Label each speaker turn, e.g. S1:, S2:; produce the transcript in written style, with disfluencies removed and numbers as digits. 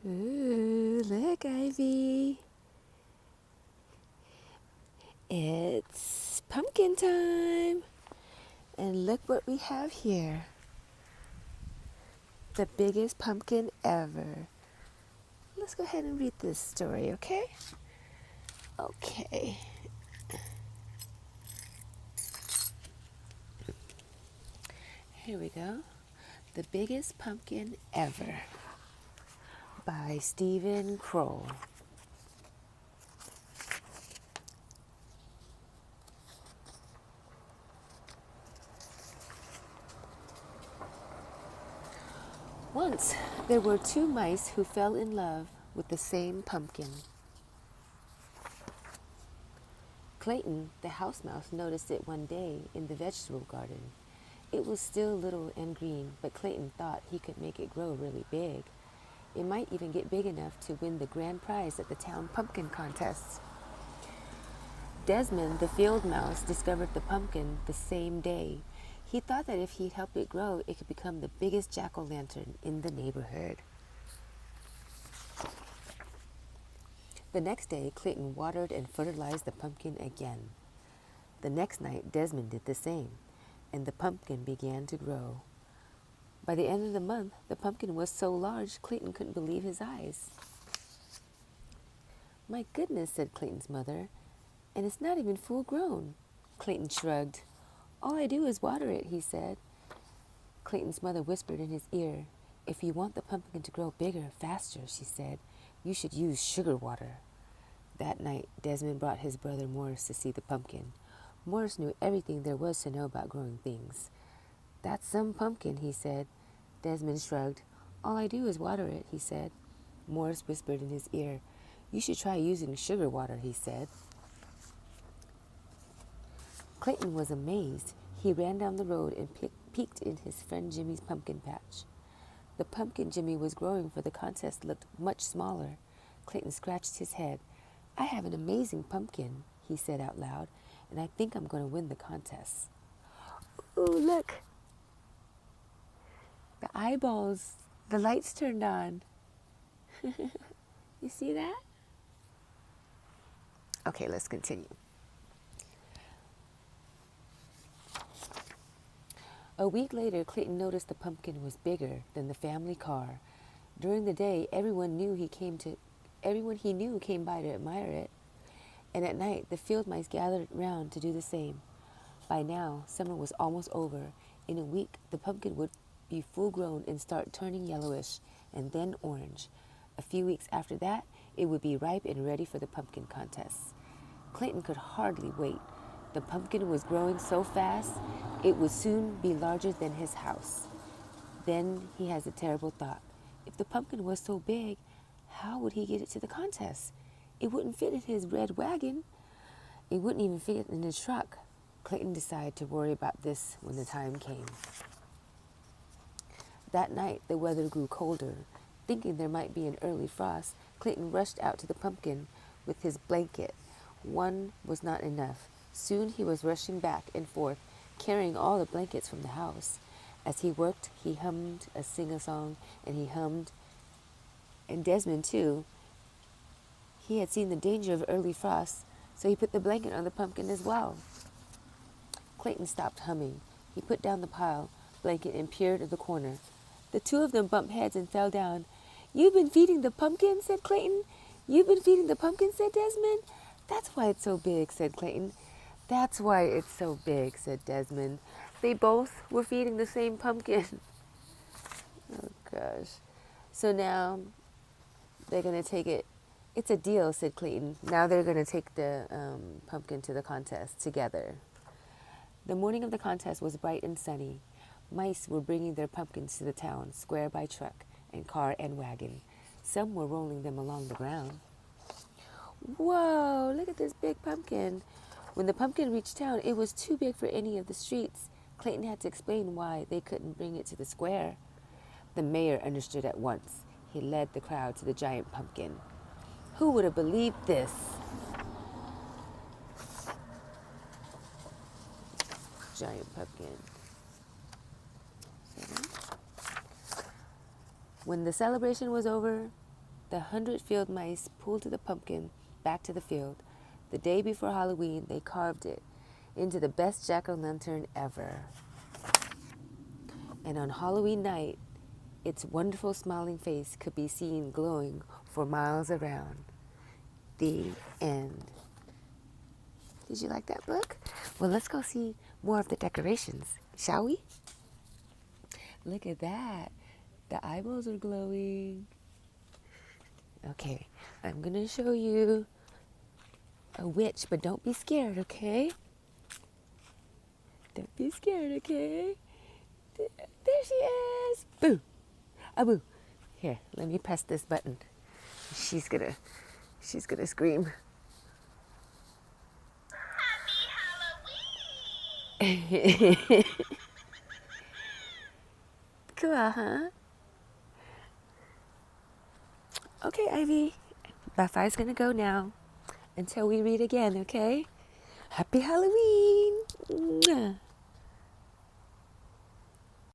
S1: Ooh, look, Ivy. It's pumpkin time. And look what we have here. The biggest pumpkin ever. Let's go ahead and read this story, okay? Okay. Here we go. The Biggest Pumpkin Ever by Stephen Kroll. Once there were two mice who fell in love with the same pumpkin. Clayton, the house mouse, noticed it one day in the vegetable garden. It was still little and green, but Clayton thought he could make it grow really big. It might even get big enough to win the grand prize at the town pumpkin contest. Desmond, the field mouse, discovered the pumpkin the same day. He thought that if he'd help it grow, it could become the biggest jack-o'-lantern in the neighborhood. The next day, Clayton watered and fertilized the pumpkin again. The next night, Desmond did the same, and the pumpkin began to grow. By the end of the month, the pumpkin was so large, Clayton couldn't believe his eyes. "My goodness," said Clayton's mother, "and it's not even full grown." Clayton shrugged. "All I do is water it," he said. Clayton's mother whispered in his ear. "If you want the pumpkin to grow bigger, faster," she said, "you should use sugar water." That night, Desmond brought his brother Morris to see the pumpkin. Morris knew everything there was to know about growing things. "That's some pumpkin," he said. Desmond shrugged. "All I do is water it," he said. Morris whispered in his ear. "You should try using sugar water," he said. Clayton was amazed. He ran down the road and peeked in his friend Jimmy's pumpkin patch. The pumpkin Jimmy was growing for the contest looked much smaller. Clayton scratched his head. "I have an amazing pumpkin," he said out loud, "and I think I'm going to win the contest." "Ooh, look! The eyeballs, the lights turned on." You see that? Okay, let's continue. A week later, Clayton noticed the pumpkin was bigger than the family car. During the day, everyone he knew came by to admire it, and at night the field mice gathered round to do the same. By now, summer was almost over. In a week, the pumpkin would be full grown and start turning yellowish and then orange. A few weeks after that, it would be ripe and ready for the pumpkin contest. Clayton could hardly wait. The pumpkin was growing so fast, it would soon be larger than his house. Then he has a terrible thought. If the pumpkin was so big, how would he get it to the contest? It wouldn't fit in his red wagon. It wouldn't even fit in his truck. Clayton decided to worry about this when the time came. That night, the weather grew colder. Thinking there might be an early frost, Clayton rushed out to the pumpkin with his blanket. One was not enough. Soon he was rushing back and forth, carrying all the blankets from the house. As he worked, he hummed a sing-a-song, and Desmond, too. He had seen the danger of early frost, so he put the blanket on the pumpkin as well. Clayton stopped humming. He put down the blanket and peered at the corner. The two of them bumped heads and fell down. "You've been feeding the pumpkin?" said Clayton. "You've been feeding the pumpkin?" said Desmond. "That's why it's so big," said Clayton. "That's why it's so big," said Desmond. They both were feeding the same pumpkin. Oh, gosh. So now they're going to take it. "It's a deal," said Clayton. Now they're going to take the pumpkin to the contest together. The morning of the contest was bright and sunny. Mice were bringing their pumpkins to the town, square by truck and car and wagon. Some were rolling them along the ground. "Whoa, look at this big pumpkin." When the pumpkin reached town, it was too big for any of the streets. Clayton had to explain why they couldn't bring it to the square. The mayor understood at once. He led the crowd to the giant pumpkin. Who would have believed this? Giant pumpkin. When the celebration was over, The 100 field mice pulled the pumpkin back to the field. The day before Halloween, they carved it into the best jack-o'-lantern ever. And on Halloween night, its wonderful smiling face could be seen glowing for miles around. The end. Did you like that book? Well, let's go see more of the decorations, shall we? Look at that. The eyeballs are glowing. Okay, I'm going to show you a witch, but don't be scared, okay? Don't be scared, okay? There she is. Boo. Ah, boo. Here, let me press this button. She's gonna scream. Happy Halloween! Cool, huh? Okay, Ivy. Buffy's gonna go now until we read again, okay? Happy Halloween!